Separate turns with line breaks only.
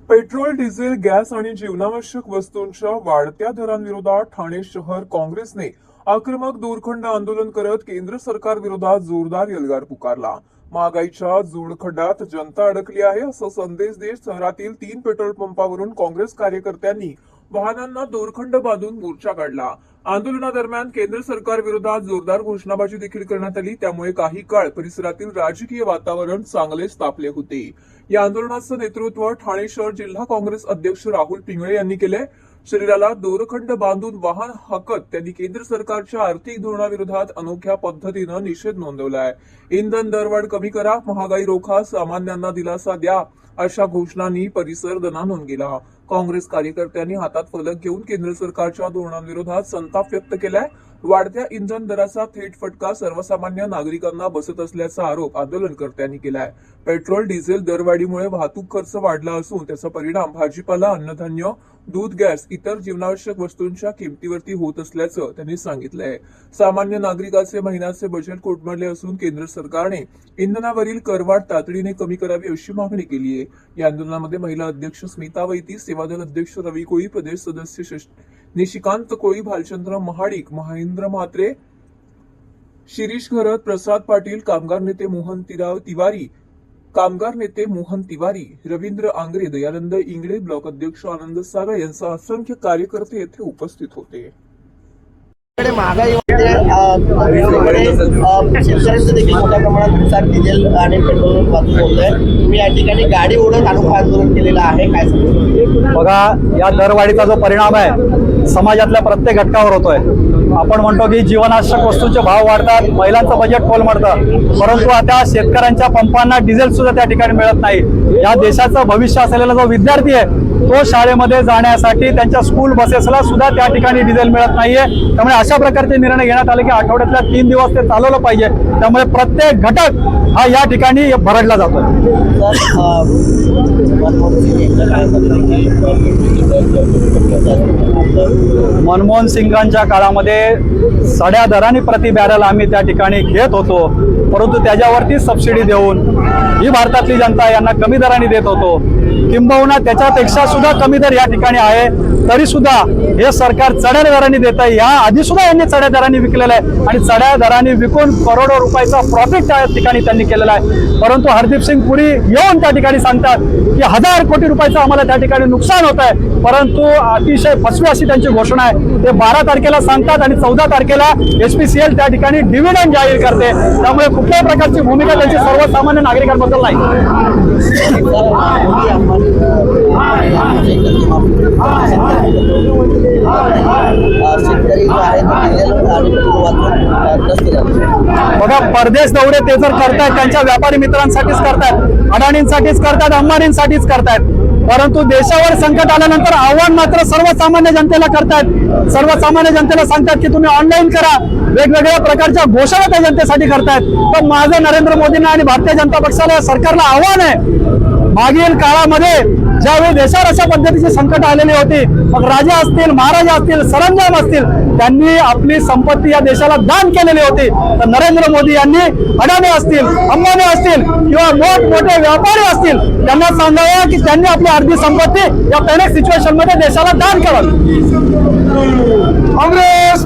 Petrol, diesel, gas आणि जीवनावश्यक वस्तूंच्या वाढत्या दरांविरोधात ठाणे शहर काँग्रेसने आक्रमक दोरखंड आंदोलन करत केंद्र सरकार विरोधात जोरदार एल्गार पुकारला। महागाईच्या जोडखंडात जनता अडकली आहे असा संदेश देत शहरातील 3 पेट्रोल पंपावरून काँग्रेस कार्यकर्त्यांनी वाहनांना दोरखंड बांधून मोर्चा काढला। आंदोलनादरम्यान केंद्र सरकार विरोधात जोरदार घोषणाबाजी देखील करण्यात आली। त्यामुळे काही काळ परिसरातील राजकीय वातावरण चांगलेच तापले होते। या आंदोलनाचं नेतृत्व ठाणे शहर जिल्हा काँग्रेस अध्यक्ष राहुल पिंगळे यांनी केले। शरीराला दोरखंड बांधून वाहन हाकत त्यांनी केंद्र सरकारच्या आर्थिक धोरणाविरोधात अनोख्या पद्धतीनं निषेध नोंदवलाय। इंधन दरवाढ कमी करा, महागाई रोखा, सामान्यांना दिलासा द्या अशा घोषणांनी परिसर दणाणून गेला। काँग्रेस कार्यकर्त्यांनी हातात फलक घेऊन केंद्र सरकारच्या धोरणांविरोधात संताप व्यक्त केलाय। वाढत्या इंधन दराचा थेट फटका सर्वसामान्य नागरिकांना बसत असल्याचा आरोप आंदोलनकर्त्यांनी केलाय। पेट्रोल, डिझेल दरवाढीमुळे वाहतूक खर्च वाढला असून त्याचा परिणाम भाजीपाला, अन्नधान्य, दूध, गॅस, इतर जीवनावश्यक वस्तूंच्या किमतीवरती होत असल्याचं त्यांनी सांगितलंय। सामान्य नागरिकाचे महिन्याचे बजेट कोलमडले असून केंद्र सरकारने इंधनावरील करवाढ तातडीने कमी करावी अशी मागणी केली आहे। या आंदोलनामध्ये महिला अध्यक्ष स्मिता वैती, सेवादल अध्यक्ष रवी कोळी, प्रदेश सदस्य निशिकांत कोळी, भालचंद्र महाडिक, महेंद्र म्हात्रे, शिरीष घरत, प्रसाद पाटील, कामगार नेते मोहन तिवारी, रवींद्र आंग्रे, दयानंद इंगळे, ब्लॉक अध्यक्ष आनंद सागर यांचा असंख्य कार्यकर्ते येथे उपस्थित होते।
महागाई शेतकऱ्यांचं देखील मोठ्या प्रमाणात नुकसान डिझेल आणि पेट्रोल वाहतूक होत आहे। तुम्ही या ठिकाणी गाडी ओढत अनोखं आंदोलन केलेलं आहे, काय सांगू?
बघा, या दरवाढीचा जो परिणाम आहे समाजातल्या प्रत्येक घटकावर होतोय। आपण म्हणतो की जीवनावश्यक वस्तूंचे भाव वाढतात, महिलांचं बजेट कोलमडतं, परंतु आता शेतकऱ्यांच्या पंपांना डिझेल सुद्धा त्या ठिकाणी मिळत नाही। या देशाचं भविष्य असलेला जो विद्यार्थी आहे तो शाळेमध्ये जाण्यासाठी त्यांच्या स्कूल बसेसला सुद्धा त्या ठिकाणी डिझेल मिळत नाहीये। त्यामुळे अशा प्रकारचे निर्णय घेण्यात आले की आठवड्यातल्या 3 दिवस ते चालवलं पाहिजे। त्यामुळे प्रत्येक घटक हा या ठिकाणी भरडला जातो। मनमोहन सिंगांच्या काळामध्ये साड्या दराने प्रति बॅरल आम्ही त्या ठिकाणी घेत होतो, परंतु त्याच्यावरती सबसिडी देऊन ही भारतातली जनता यांना कमी दराने देत होतो। किंबहुना त्याच्यापेक्षा सुद्धा कमी दर या ठिकाणी आहे, तरी सुद्धा हे सरकार चढ्या दराने देत आहे। या आधी सुद्धा यांनी चढ्या दराने विकलेलं आहे आणि चढ्या दराने विकून करोडो रुपयाचा प्रॉफिट त्या ठिकाणी त्यांनी केलेला आहे। परंतु हरदीप सिंग पुरी येऊन त्या ठिकाणी सांगतात की 1000 कोटी रुपयाचं आम्हाला त्या ठिकाणी नुकसान होत आहे, परंतु अतिशय फसवी अशी त्यांची घोषणा आहे। ते 12 तारखेला सांगतात आणि 14 तारखेला HPCL त्या ठिकाणी डिव्हिडंड जाहीर करते। त्यामुळे कुठल्याही प्रकारची भूमिका त्यांची सर्वसामान्य नागरिकांबद्दल नाही। बघा, परदेश दौरे ते जर करतायत त्यांच्या व्यापारी मित्रांसाठीच करतायत, अडाणींसाठीच करतायत, अंबानींसाठीच करतायत, परंतु देशावर संकट आल्यानंतर आव्हान मात्र सर्वसामान्य जनतेला करतायत। सर्वसामान्य जनतेला सांगतात की तुम्ही ऑनलाईन करा, वेगवेगळ्या प्रकारच्या घोषणा त्या जनतेसाठी करतायत। तर माझं नरेंद्र मोदींना आणि भारतीय जनता पक्षाला सरकारला आव्हान आहे, मागील काळामध्ये ज्यावेळी देशावर अशा पद्धतीची संकट आलेली होती, मग राजा असतील, महाराजा असतील, सरंजाम असतील, त्यांनी आपली संपत्ती या देशाला दान केलेली होती। तर नरेंद्र मोदी यांनी अडाणी असतील, अंबानी असतील किंवा मोठमोठे व्यापारी असतील, त्यांना सांगावं की त्यांनी आपली अर्धी संपत्ती या पॅनिक सिच्युएशन मध्ये देशाला दान करावी। काँग्रेस